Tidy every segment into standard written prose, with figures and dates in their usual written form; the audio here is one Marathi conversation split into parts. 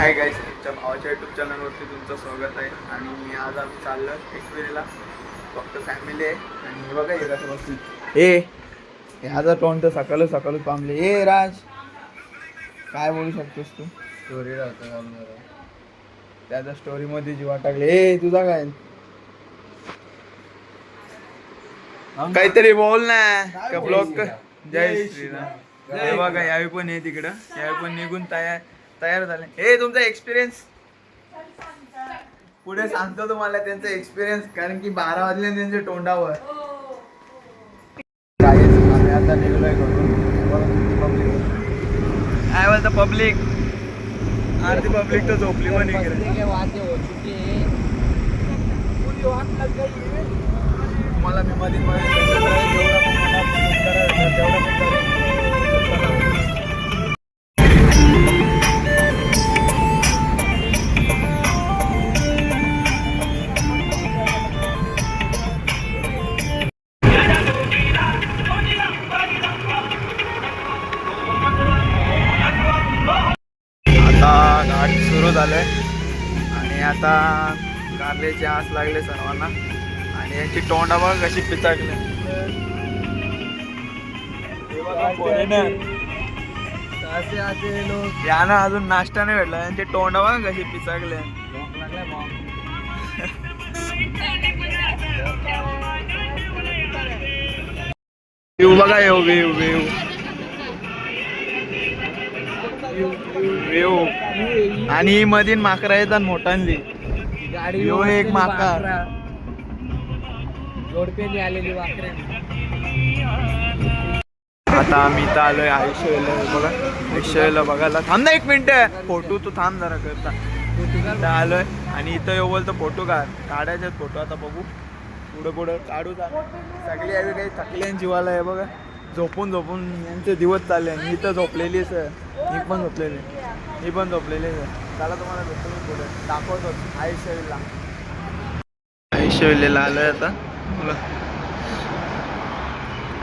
हाय गाईस, तुमच्या भावाच्या यूट्यूब चॅनलवरती तुमचं स्वागत आहे. आणि आज आम्ही चाललो एकविरीला. फक्त फॅमिली आहे. आणि हे बघा हे कसं बसली. ह्याचा तोंड तर सकाळ सकाळ पामले. राज, काय बोलू शकतोस तू? स्टोरी राहतो त्याच्या स्टोरीमध्ये जीवा टाकले. तुझा काय काहीतरी बोल ना. ब्लॉक जय श्रीराम. हे बघा यावेळी पण आहे तिकडं. यावेळी पण निघून तयार झाले. तुमचा एक्सपिरियन्स पुढे सांगतो तुम्हाला त्यांचा एक्सपिरियन्स, कारण की 12 वाजले त्यांच्या तोंडावर. आम्ही आता निघलोय काय बोलतं पब्लिक. अर्धी पब्लिक तर झोपली पण तुम्हाला मी मध्ये घाट सुरू झालंय. आणि आता कारल्याचे आस लागले सर्वांना. आणि यांची तोंडा बघ कशी पिचाकले. यानं अजून नाश्ता नाही भेटला. यांची तोंडा बघ कशी पिचाकले. येऊ बघा येऊ वेऊ वेऊ वेऊ. आणि मधीन माकरा येतात मोठांली गाडी. एक माकर जोडप्याने आलेली वाकरे. आता आम्ही इथं आलोय आयुष्यला. बघा आयुष्यला बघायला. थांब ना एक मिनिट. फोटो तू थांब जरा करता. इथं आलोय आणि इथं येऊ बोलतो फोटो काढायचे फोटो. आता बघू पुढं काढू. सगळी यावी काही थकले जीवाला आहे बघा. झोपून यांचे दिवस चालले. मी इथं झोपलेली सर. मी पण झोपलेली सर. चला तुम्हाला भेटतो मी पुढे दाखवतो आयुष्यला आलोय आता.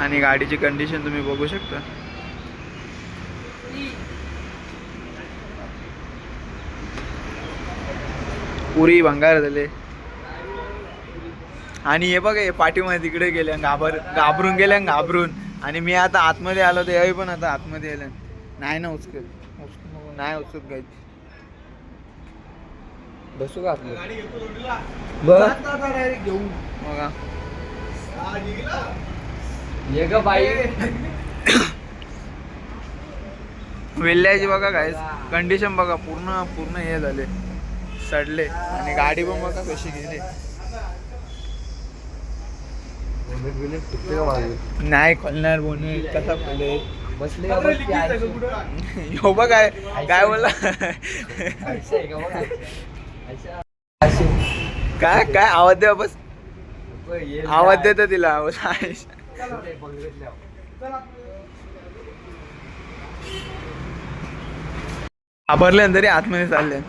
आणि गाडीची कंडिशन तुम्ही बघू शकता. पुरी भंगार झाले. आणि हे बघा हे पाठीमध्ये तिकडे गेले. घाबरून गेल्या घाबरून. आणि मी आता आतमध्ये आलो तर यावेळी पण आता आतमध्ये आल्या. नाही ना नाही उचकत गायची. बसू का घेऊ बघा. ये ग बाई. वेल्ल्याची बघा काय कंडिशन बघा. पूर्ण हे झाले सडले. आणि गाडी पण बघा कशी गेली. नाही खोलणार बोने कसा खोले. बसले हो बघ काय बोलला. काय आवाज द्या बस. आवाज देतो तिला. घाबरले तरी आतमध्ये चालले.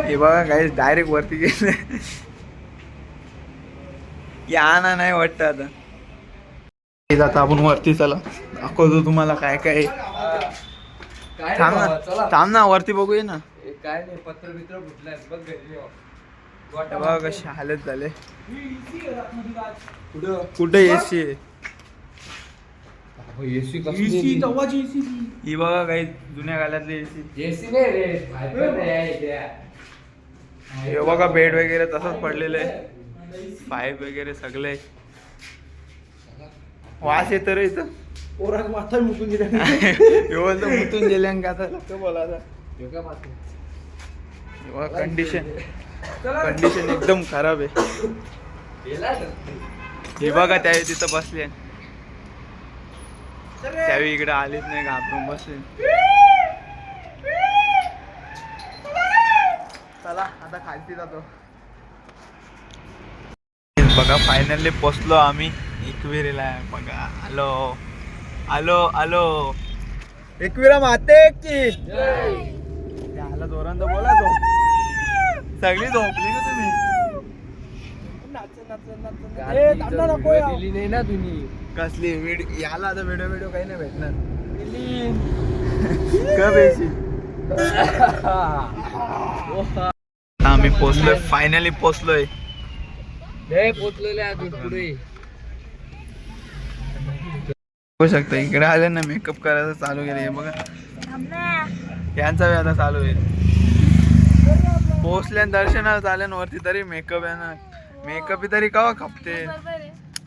हे बघा काही डायरेक्ट वरती गेले. या ना नाही वाटत आता. आता आपण वरती चला दाखवतो तुम्हाला काय काय. थांब ना वरती बघूया ना. काय नाही पत्र बित्र फुटलाय बघ घरी. बघा कशी हालत झाले. कुठे एसी आहे. ही बघा काही जुन्या काळातली एसी. हे बघा बेड वगैरे तसंच पडलेलं आहे. पाईप वगैरे सगळे. वास येतो रे इथं. माथा मुतून गेल्या. मुतून गेल्या का आता बोलायचा. कंडिशन एकदम खराब आहे. हे बघा त्यावेळी तिथं बसले. त्यावेळी इकडे आलीच नाही. घाबरून बसले. चला आता खालती जातो. बघा फायनली पोचलो आम्ही एकविरीला. बघा आलो एकविरा माते की. जोरांत बोला तो. सगळी झोपली का तुम्ही? दिली नाही ना तुम्ही. कसली व्हिडिओ याला आता व्हिडिओ काही नाही भेटणार. का बेशी आम्ही पोचलोय, फायनली पोचलोय. पोचलेले अजून पुढे. होऊ शकतं इकडे आले ना मेकअप करायचं चालू केलं. हे बघा यांचा वेळ आता चालू आहे. पोचल्या दर्शनाला चालेल ना वरती तरी मेकअप आहे ना. मेकअप तरी कवा खपते.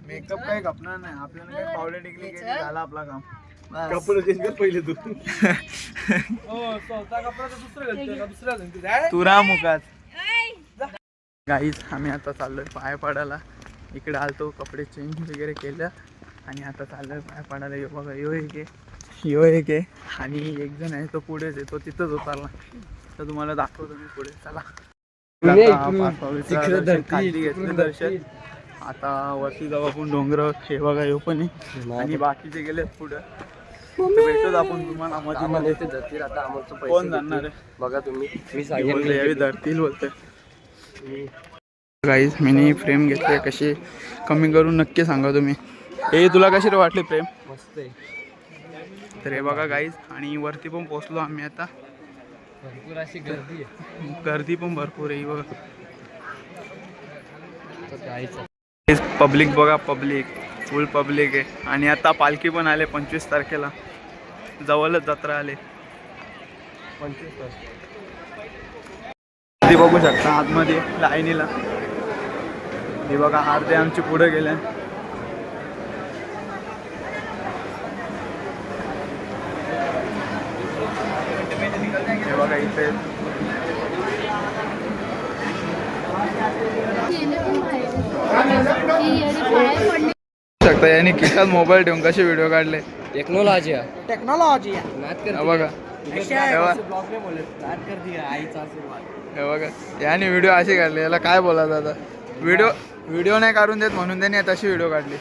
मेकअप काही खपणार नाही आपल्याला. काही पावडर टिकली केली झाला आपला काम. कपडे चेंज कर पहिले तू. स्वतः कपडा दुसरा तुरा मुखात. गाईज आम्ही आता चाललोय पाय पडायला. इकडे आलतो कपडे चेंज वगैरे केलं आणि आता चाललोय पाय पडायला. यो बघा यो एक आहे आणि एक जण आहे तो पुढेच आहे. तो तिथंच उतरला तर तुम्हाला दाखवतो मी पुढे. चला घेतलं दर्शन. आता वरती जाऊ आपण डोंगर. हे बघा यो पण आहे आणि बाकीचे गेले पुढे. भेटत आपण तुम्हाला मध्ये कोण जाणार आहे बघा तुम्ही. मी धरतील बोलतोय. गाईज मिनी फ्रेम घेतले. कशी कमी करून नक्की सांगा तुम्ही. हे तुला कशी वाटली फ्रेम? मस्त आहे. तर हे बघा गाईज आणि वरती पण पोचलो आम्ही आता. भरपूर अशी गर्दी आहे. गर्दी पण भरपूर आहे बघा. जायचं. पब्लिक बघा पब्लिक फुल पब्लिक आहे. आणि आता पालखी पण आले 25 तारखेला. जवळच जत्रा आले. 25 तारखेला बघू शकता आतमध्ये लाईनीला. हे बघा अर्धे आमची पुढे गेले. हे बघा इथे शकता याने खिशात मोबाईल ठेवून कसे व्हिडिओ काढले. टेक्नॉलॉजी बघा हे बघा याने व्हिडिओ असे काढले. याला काय बोलायचं आता. व्हिडिओ नाही काढून देत म्हणून त्यांनी तशी व्हिडिओ काढली.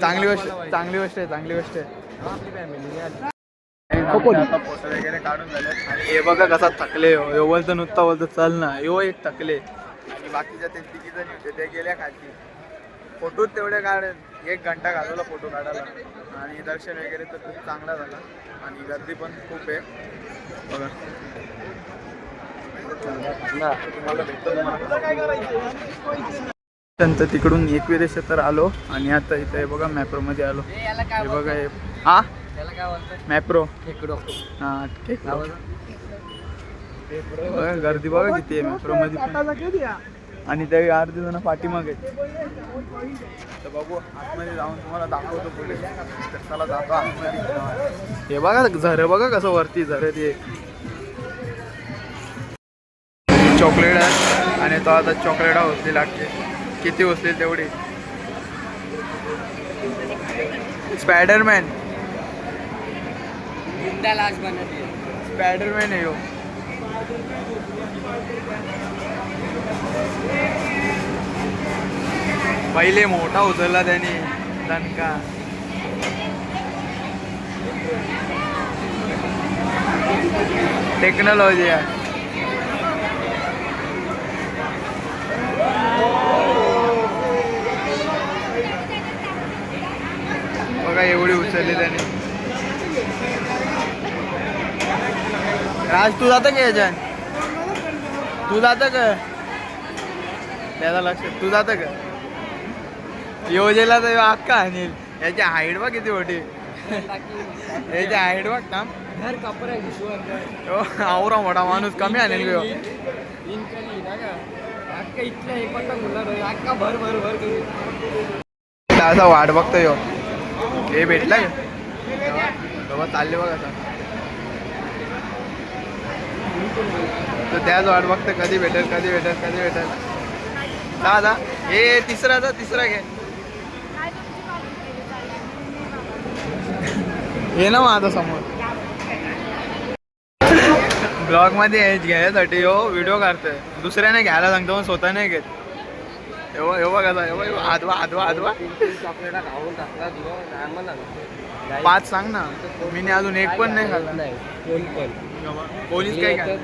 चांगली गोष्ट आहे. चांगली गोष्ट आहे. आता फोटो वगैरे काढून झाले. आणि हे बघा कसा थकले. यो बोलतो नुसता बोलतो चल ना. यो एक थकले आणि बाकीच्या ते 3 जणी होते ते गेल्या खाली. फोटोच तेवढे काढ 1 घंटा घालवला फोटो काढायला. आणि दर्शन वगैरे तर खूप चांगला झाला आणि गर्दी पण खूप आहे बघा. नंतर तिकडून एकविरेश तर आलो आणि आता इथे बघा मॅप्रो मध्ये आलो. हे बघा हे हा मॅप्रो हा गर्दी बघा किती आहे मॅप्रो मध्ये. आणि त्या अर्धे जण पाठीमागे आहेत. तर बघू आतमध्ये जाऊन तुम्हाला दाखवतो पुढे. चला जातो आतमध्ये. हे बघा झरं बघा कसं वरती झरं ते चॉकलेट आहे आणि तो आता चॉकलेट उचली लागते. किती उचलेल तेवढी. स्पायडरमॅन आहे यो. पहिले मोठा उचलला त्याने दणका. टेक्नॉलॉजी आहे. बघा एवढी उचलली त्याने. राज तू जातं का याच्यात? तू जातं का त्याला लक्ष? तू जातं का योजेला? तर अक्का अनिल याची हाईट बघ किती मोठी. याची हाईट बघ ना. आवरा मोठा माणूस कमी आणेल ग. असा वाट बघतो यो. हे भेटला का चालले बघ आता. तर त्याच वाट बघतं कधी भेटेल. दादा हे तिसरा घे. हे ना माझा समोर ब्लॉग मध्ये घ्यायसाठी हो व्हिडिओ काढतोय. दुसऱ्याने घ्यायला सांगतो पण स्वतः नाही घेत. हे बघा आदवा 5 सांग ना. मी अजून एक पण नाही खाल्ला. पोलीस काय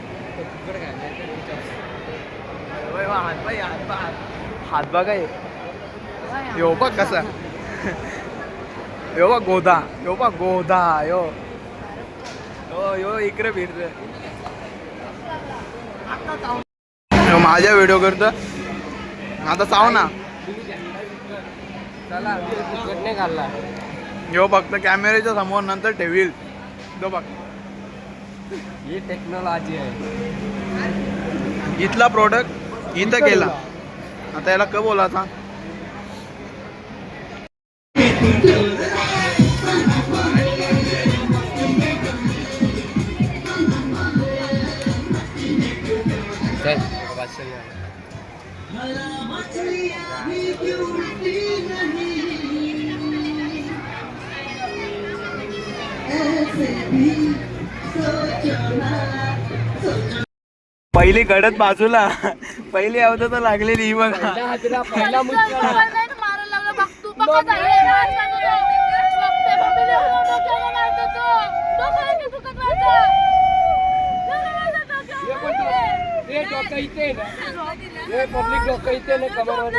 हात बघा यो बघ कसा यो बघ गोदा यो बघ गोदा यो यो इकडे फिरत माझ्या व्हिडिओ करतो आता चाव ना चला नाही घालला यो फक्त कॅमेऱ्याच्या समोर नंतर ठेवील तो बघ ही टेक्नॉलॉजी आहे इथला प्रोडक्ट इथं केला आता याला का बोलायचा चल वाचन पहिली गडद बाजूला पहिली अवध तर लागलेली ही बघा पहिला पब्लिक डोकं इथे ना कमर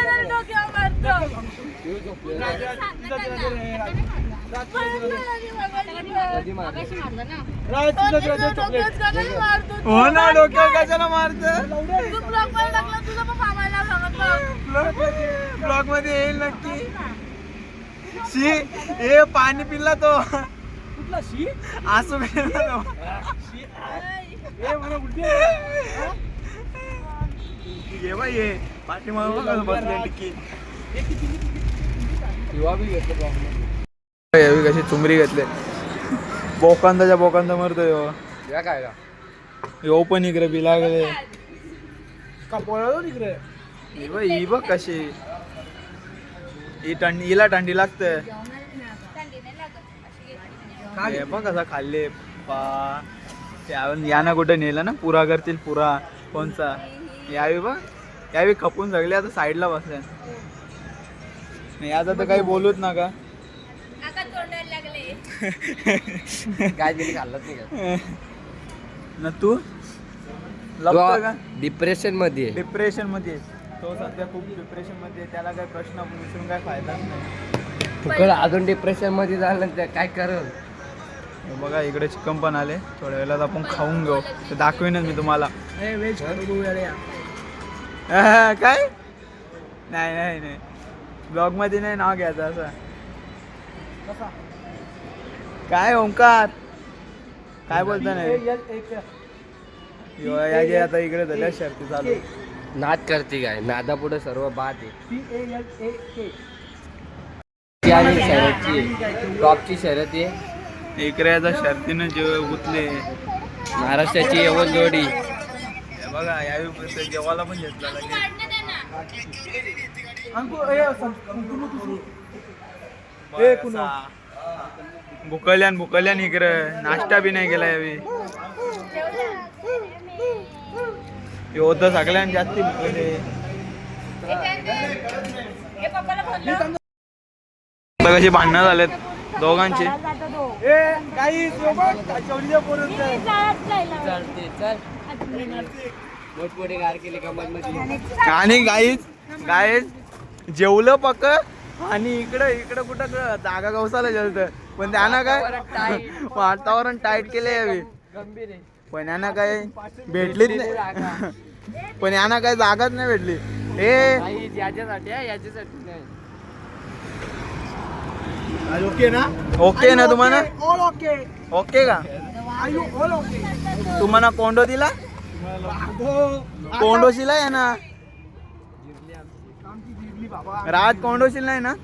हो ना डोक्यावर कशाला मारत ब्लॉग मध्ये येईल नक्की शी हे पाणी पिला तो कुठला शी असू गेला ये बाई ये पाठीमागे बसले टिकी कशी चुमरी घेतले बोकांदाच्या बोकांदा मरतोय या काय का यो पण इकडे बी लागले का पळालो इकडे ही बघ कशी हिला थंडी लागते बघ कसा खाल्ले पा यानं कुठे नेलं ना पुरा करतील पुरा कोणचा यावी बघ यावी खपून सगळे आता साईडला बसल्या नाही आता तर काही बोलूच नका काय दिली खाल्लंच नाही का ना तू लपतोय का डिप्रेशन मध्ये डिप्रेशन मध्ये तो सध्या खूप डिप्रेशन मध्ये त्याला काही प्रश्न विचारून काय फायदा नाही तुकडं अजून डिप्रेशन मध्ये झालं तर काय करल बघा इकडे चिकन पण आले थोड्या वेळात आपण खाऊन घेऊ ते दाखवेनच मी तुम्हाला काय नाही नाही नाही ब्लॉग मध्ये नाही नाव घ्यायचं असं काय ओंकार काय बोलता नाही आता इकडे झाल्या शर्ती चालू नाद करते काय नादा पुढे सर्व बाद आहे शर्यतची टॉपची शर्यत आहे इकडे आता शर्तीनं जेव गुतले महाराष्ट्राची यवन जोडी बघा यावेळी जेवायला पण घेतला भुकल्यान इकडे नाश्ता बी नाही केला यावेळी होत सगळ्यात जास्ती भुकले कशी भांडणं झालेत दोघांची आणि गाईच जेवलं पक्क आणि इकडं कुठं जागा गवसाला जेवतं पण त्यानं काय वातावरण टाईट केले यावी पण यांना काय भेटलीच नाही पण यांना काय जागाच नाही भेटली ओके ना ओके ना तुम्हाला ओके का तुम्हाला कोंडो दिला कोंडोशीला आहे ना राज कोंडोशील नाही ना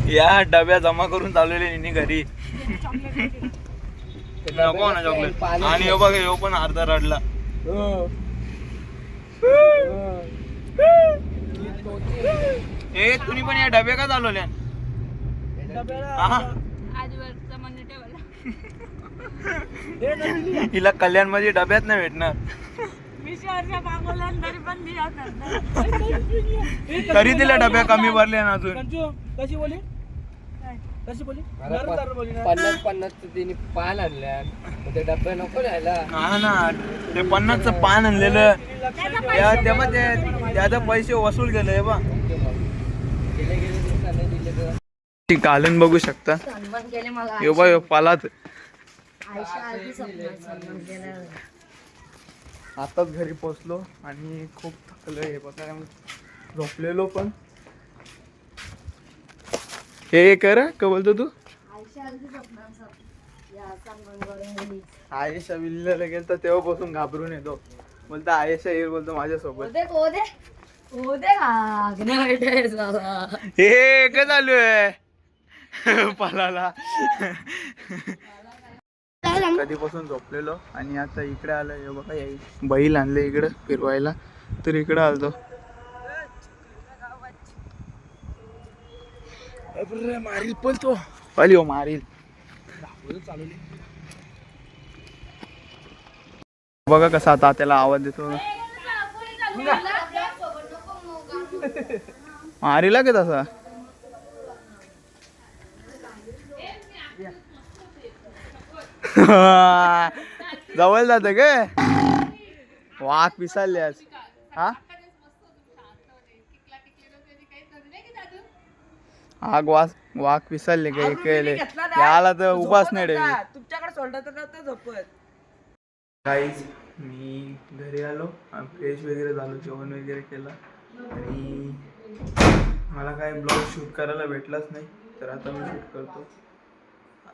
या डब्या जमा करून चालवले निनी घरी नको ना चॉकलेट आणि यो बघ यो पण अर्धा रडला ए तुम्ही पण या डब्या का चालवल्या हिला कल्याण मध्ये डब्यात नाही भेटणार तरी तिला डब्या कमी भरल्या ना अजून कशी बोली पन्नास पन्नास तिने पान आणल्या मग ते डब्बे नको न्यायला. हा ना, ते 50चं पान आणलेलं त्यामध्ये त्याचे पैसे वसूल केले बा. घालून बघू शकता. यो बा यो पालात आताच घरी पोचलो आणि खूप थकलो. हे बघा झोपलेलो पण. हे कर का बोलतो तू? आयशा विल्ल्याला गेलता तेव्हापासून घाबरून येतो. बोलता आयशा येईल बोलतो माझ्यासोबत. हे का चालू आहे पालाला. कधीपासून झोपलेलो आणि आता इकडे आलोय. हे बघा बैल आणले इकडे फिरवायला, तर इकडे आलतो. मारील पण तो पाली हो मारील. बघा कसा आता त्याला आवाज देतो. मारीला की तसा जवळ जात ग. वाघ पिसाल्यास. हा आग वाघ पिसालले का इकडे याला तर उभाच नाही रे. तुमच्याकडे सोडलं तर नव्हतं झोपत. गाईज मी घरी आलो, फ्रेश वगैरे झालो, जेवण वगैरे केलं आणि मला काय ब्लॉग शूट करायला भेटलाच नाही, तर आता मी शूट करतो.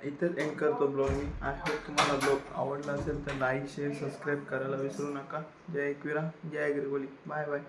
इथंच एंड करतो ब्लॉग मी. आय होप तुम्हाला ब्लॉग आवडला असेल तर लाईक शेअर सबस्क्राईब करायला विसरू नका. जय एकविरा, जय अग्रिकोली. Bye bye.